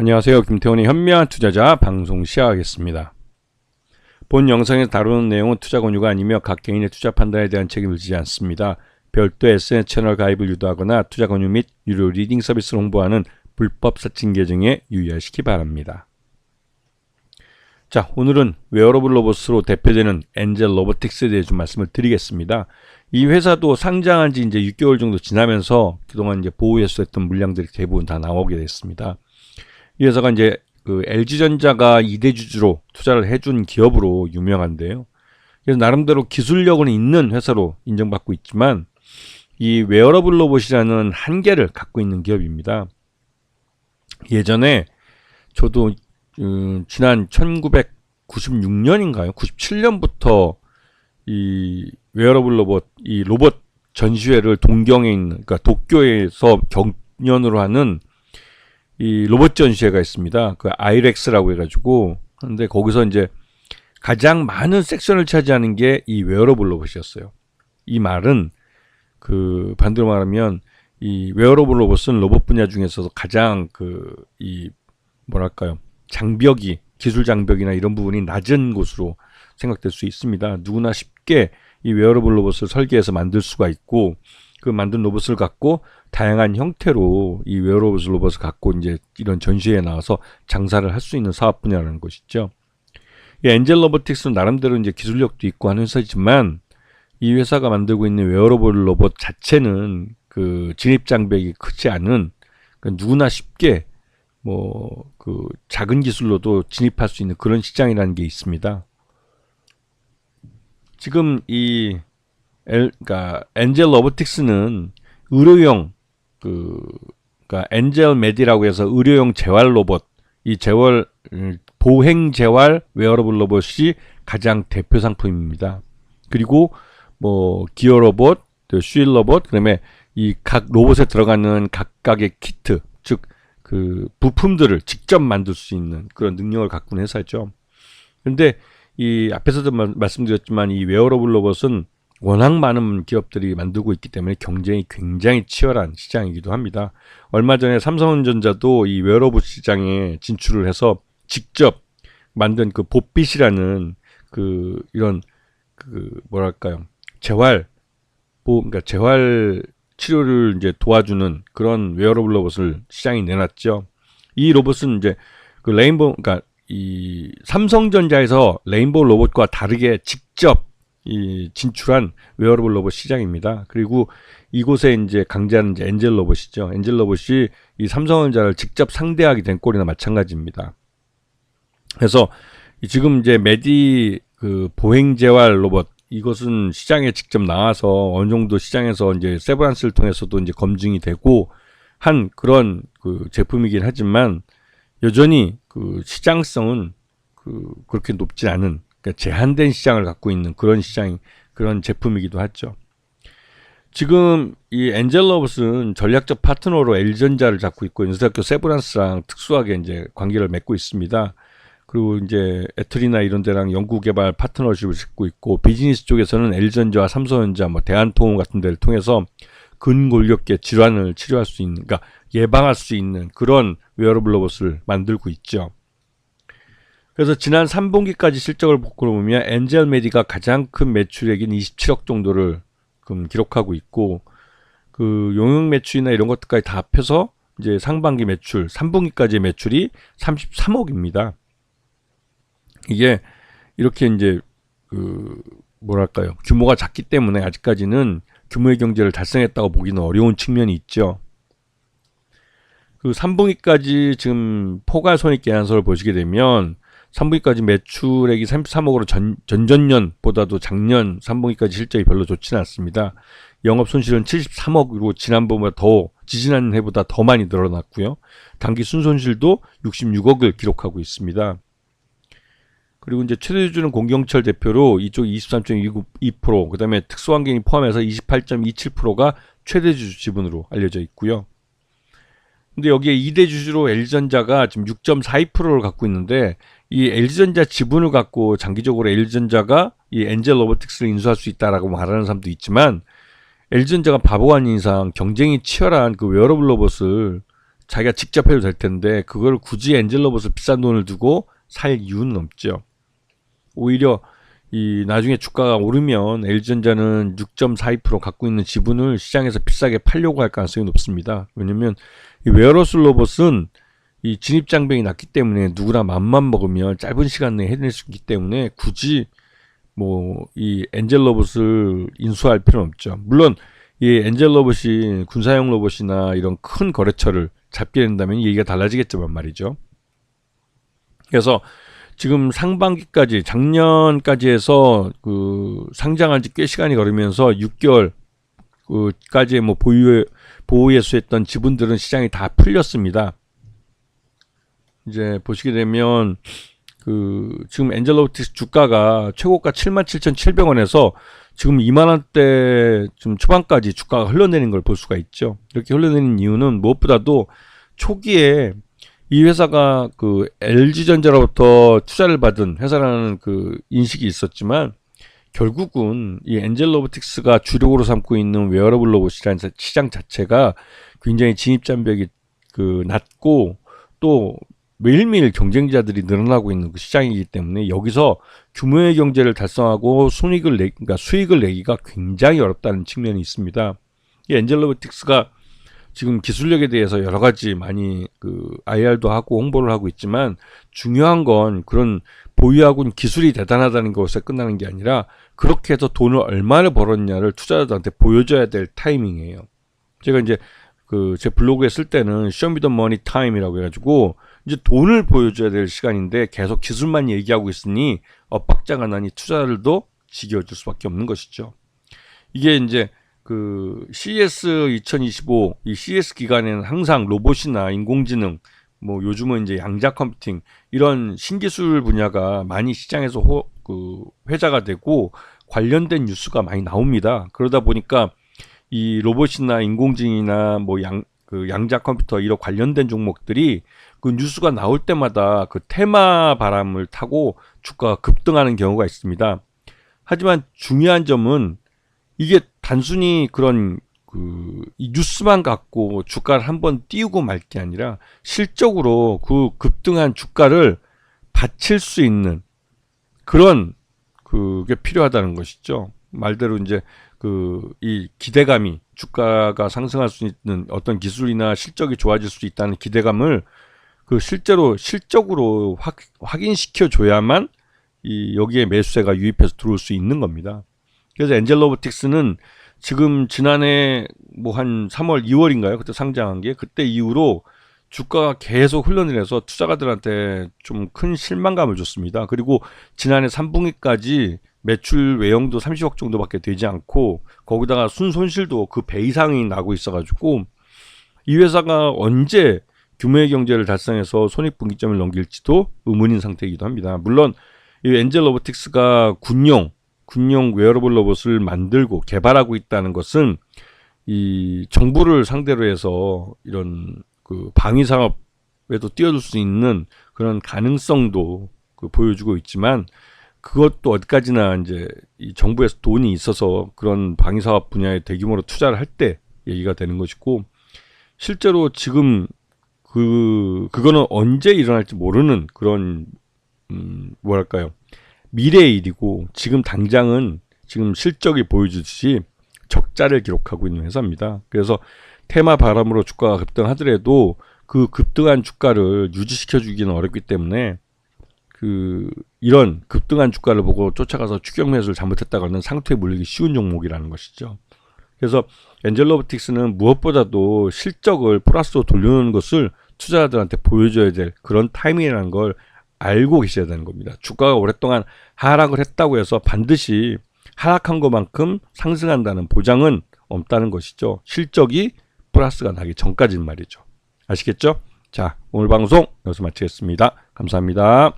안녕하세요. 김태훈의 현명한 투자자 방송 시작하겠습니다. 본 영상에서 다루는 내용은 투자 권유가 아니며 각 개인의 투자 판단에 대한 책임을 지지 않습니다. 별도 SNS 채널 가입을 유도하거나 투자 권유 및 유료 리딩 서비스를 홍보하는 불법 사칭 계정에 유의하시기 바랍니다. 자, 오늘은 웨어러블 로봇으로 대표되는 엔젤 로보틱스에 대해 좀 말씀을 드리겠습니다. 이 회사도 상장한 지 이제 6개월 정도 지나면서 그동안 이제 보유했었던 물량들이 대부분 다 나오게 됐습니다. 이 회사가 이제 그 LG전자가 2대 주주로 투자를 해준 기업으로 유명한데요. 그래서 나름대로 기술력은 있는 회사로 인정받고 있지만 이 웨어러블 로봇이라는 한계를 갖고 있는 기업입니다. 예전에 저도 지난 1996년인가요? 97년부터 이 웨어러블 로봇, 이 로봇 전시회를 동경에 있는, 그러니까 도쿄에서 경연으로 하는 이 로봇 전시회가 있습니다. 그 아이렉스라고 해가지고. 근데 거기서 이제 가장 많은 섹션을 차지하는 게 이 웨어러블 로봇이었어요. 이 말은 그 반대로 말하면 이 웨어러블 로봇은 로봇 분야 중에서 가장 이 뭐랄까요, 장벽이, 기술 장벽이나 이런 부분이 낮은 곳으로 생각될 수 있습니다. 누구나 쉽게 이 웨어러블 로봇을 설계해서 만들 수가 있고, 그 만든 로봇을 갖고 다양한 형태로 이 웨어러블 로봇을 갖고 이제 이런 전시회에 나와서 장사를 할 수 있는 사업 분야라는 것이죠. 이 엔젤 로보틱스는 나름대로 이제 기술력도 있고 하는 회사지만 이 회사가 만들고 있는 웨어러블 로봇 자체는 그 진입 장벽이 크지 않은, 그러니까 누구나 쉽게 그 작은 기술로도 진입할 수 있는 그런 시장이라는 게 있습니다. 지금 그러니까 엔젤 로보틱스는 의료용 그러니까 엔젤 메디라고 해서 의료용 재활 로봇, 이 보행 재활 웨어러블 로봇이 가장 대표 상품입니다. 그리고 기어 로봇, 쉴 로봇, 그다음에 이 각 로봇에 들어가는 각각의 키트, 즉 그 부품들을 직접 만들 수 있는 그런 능력을 갖고 있는 회사죠. 그런데 이 앞에서도 말씀드렸지만 이 웨어러블 로봇은 워낙 많은 기업들이 만들고 있기 때문에 경쟁이 굉장히 치열한 시장이기도 합니다. 얼마 전에 삼성전자도 이 웨어러블 시장에 진출을 해서 직접 만든 그 봇빗이라는 이런 뭐랄까요, 그러니까 재활 치료를 이제 도와주는 그런 웨어러블 로봇을 시장에 내놨죠. 이 로봇은 이제 그 그러니까 이 삼성전자에서 레인보우 로봇과 다르게 직접 진출한 웨어러블 로봇 시장입니다. 그리고 이곳에 이제 강자는 이제 엔젤 로봇이죠. 엔젤 로봇이 이 삼성전자를 직접 상대하게 된 꼴이나 마찬가지입니다. 그래서 지금 이제 보행 재활 로봇, 이것은 시장에 직접 나와서 어느 정도 시장에서 이제 세브란스를 통해서도 이제 검증이 되고 한 그런 제품이긴 하지만 여전히 그 시장성은 그렇게 높지 않은, 그러니까 제한된 시장을 갖고 있는 그런 그런 제품이기도 하죠. 지금 이 엔젤 로봇은 전략적 파트너로 LG전자를 잡고 있고 연세대학교 세브란스랑 특수하게 이제 관계를 맺고 있습니다. 그리고 이제 애틀이나 이런 데랑 연구개발 파트너십을 짓고 있고, 비즈니스 쪽에서는 LG전자와 삼성전자, 대한통운 같은 데를 통해서 근골격계 질환을 치료할 수 있는, 그러니까 예방할 수 있는 그런 웨어러블 로봇을 만들고 있죠. 그래서 지난 3분기까지 실적을 보면 엔젤 메디가 가장 큰 매출액인 27억 정도를 기록하고 있고, 그 용역 매출이나 이런 것들까지 다 합해서 이제 상반기 매출, 3분기까지의 매출이 33억입니다. 이게 이렇게 이제 뭐랄까요, 규모가 작기 때문에 아직까지는 규모의 경제를 달성했다고 보기는 어려운 측면이 있죠. 그 3분기까지 지금 포괄손익 계산서를 보시게 되면 3분기까지 매출액이 33억으로 전전년보다도 작년 3분기까지 실적이 별로 좋지는 않습니다. 영업 손실은 73억으로 지지난 해보다 더 많이 늘어났고요. 당기 순손실도 66억을 기록하고 있습니다. 그리고 이제 최대주주는 공경철 대표로 이쪽 23.29%, 그 다음에 특수환경이 포함해서 28.27%가 최대주주 지분으로 알려져 있고요. 근데 여기에 2대 주주로 LG전자가 지금 6.42%를 갖고 있는데, 이 LG전자 지분을 갖고 장기적으로 LG전자가 이 엔젤 로보틱스를 인수할 수 있다라고 말하는 사람도 있지만, LG전자가 바보가 아닌 이상 경쟁이 치열한 그 웨어러블 로봇을 자기가 직접 해도 될 텐데 그걸 굳이 엔젤로봇을 비싼 돈을 두고 살 이유는 없죠. 오히려 이 나중에 주가가 오르면 LG전자는 6.42% 갖고 있는 지분을 시장에서 비싸게 팔려고 할 가능성이 높습니다. 왜냐면 이 웨어러스 로봇은 이 진입 장벽이 낮기 때문에 누구나 맘만 먹으면 짧은 시간 내에 해낼 수 있기 때문에 굳이 뭐 이 엔젤 로봇을 인수할 필요는 없죠. 물론 이 엔젤 로봇이 군사용 로봇이나 이런 큰 거래처를 잡게 된다면 얘기가 달라지겠지만 말이죠. 그래서 지금 상반기까지 작년까지 해서 그 상장한 지 꽤 시간이 걸리면서 6개월까지의 뭐 보유예수했던 지분들은 시장이 다 풀렸습니다. 이제 보시게 되면 그 지금 엔젤 로보틱스 주가가 최고가 77,700원에서 지금 2만 원대 좀 초반까지 주가가 흘러내리는 걸 볼 수가 있죠. 이렇게 흘러내리는 이유는 무엇보다도 초기에 이 회사가 그 LG전자로부터 투자를 받은 회사라는 그 인식이 있었지만 결국은 이 엔젤 로보틱스가 주력으로 삼고 있는 웨어러블 로봇이라는 시장 자체가 굉장히 진입 장벽이 그 낮고 또 매일매일 경쟁자들이 늘어나고 있는 그 시장이기 때문에 여기서 규모의 경제를 달성하고 그러니까 수익을 내기가 굉장히 어렵다는 측면이 있습니다. 이 엔젤 로보틱스가 지금 기술력에 대해서 여러 가지 많이 그 IR도 하고 홍보를 하고 있지만 중요한 건 그런 보유하고 있는 기술이 대단하다는 것에 끝나는 게 아니라 그렇게 해서 돈을 얼마나 벌었냐를 투자자들한테 보여줘야 될 타이밍이에요. 제가 이제 그 제 블로그에 쓸 때는 Show me the money time이라고 해가지고 이제 돈을 보여줘야 될 시간인데 계속 기술만 얘기하고 있으니 엇박자가 나니 투자자들도 지겨워질 수밖에 없는 것이죠. 이게 이제 그 CES 2025 이 CES 기간에는 항상 로봇이나 인공지능 뭐 요즘은 이제 양자 컴퓨팅 이런 신기술 분야가 많이 시장에서 회자가 되고 관련된 뉴스가 많이 나옵니다. 그러다 보니까 이 로봇이나 인공지능이나 뭐 양자 컴퓨터 이런 관련된 종목들이 그 뉴스가 나올 때마다 그 테마 바람을 타고 주가가 급등하는 경우가 있습니다. 하지만 중요한 점은 이게 단순히 그런 이 뉴스만 갖고 주가를 한번 띄우고 말 게 아니라 실적으로 그 급등한 주가를 받칠 수 있는 그런 그게 필요하다는 것이죠. 말대로 이제 이 기대감이 주가가 상승할 수 있는 어떤 기술이나 실적이 좋아질 수 있다는 기대감을 실적으로 확인시켜 줘야만 여기에 매수세가 유입해서 들어올 수 있는 겁니다. 그래서 엔젤 로보틱스는 지금 지난해 뭐 한 3월, 2월인가요? 그때 상장한 게 그때 이후로 주가가 계속 흘러내려서 투자가들한테 좀 큰 실망감을 줬습니다. 그리고 지난해 3분기까지 매출 외형도 30억 정도밖에 되지 않고 거기다가 순손실도 그 배 이상이 나고 있어가지고 이 회사가 언제 규모의 경제를 달성해서 손익분기점을 넘길지도 의문인 상태이기도 합니다. 물론 이 엔젤 로보틱스가 군용 웨어러블 로봇을 만들고 개발하고 있다는 것은 이 정부를 상대로 해서 이런 그 방위 산업에도 뛰어들 수 있는 그런 가능성도 보여주고 있지만 그것도 어디까지나 이제 이 정부에서 돈이 있어서 그런 방위 사업 분야에 대규모로 투자를 할 때 얘기가 되는 것이고 실제로 지금 그거는 언제 일어날지 모르는 그런 뭐랄까요? 미래의 일이고 지금 당장은 지금 실적이 보여주듯이 적자를 기록하고 있는 회사입니다. 그래서 테마 바람으로 주가가 급등하더라도 그 급등한 주가를 유지시켜 주기는 어렵기 때문에 이런 급등한 주가를 보고 쫓아가서 추격 매수를 잘못했다가는 상투에 물리기 쉬운 종목이라는 것이죠. 그래서 엔젤 로보틱스는 무엇보다도 실적을 플러스로 돌려놓는 것을 투자자들한테 보여줘야 될 그런 타이밍이라는 걸 알고 계셔야 되는 겁니다. 주가가 오랫동안 하락을 했다고 해서 반드시 하락한 것만큼 상승한다는 보장은 없다는 것이죠. 실적이 플러스가 나기 전까지는 말이죠. 아시겠죠? 자, 오늘 방송 여기서 마치겠습니다. 감사합니다.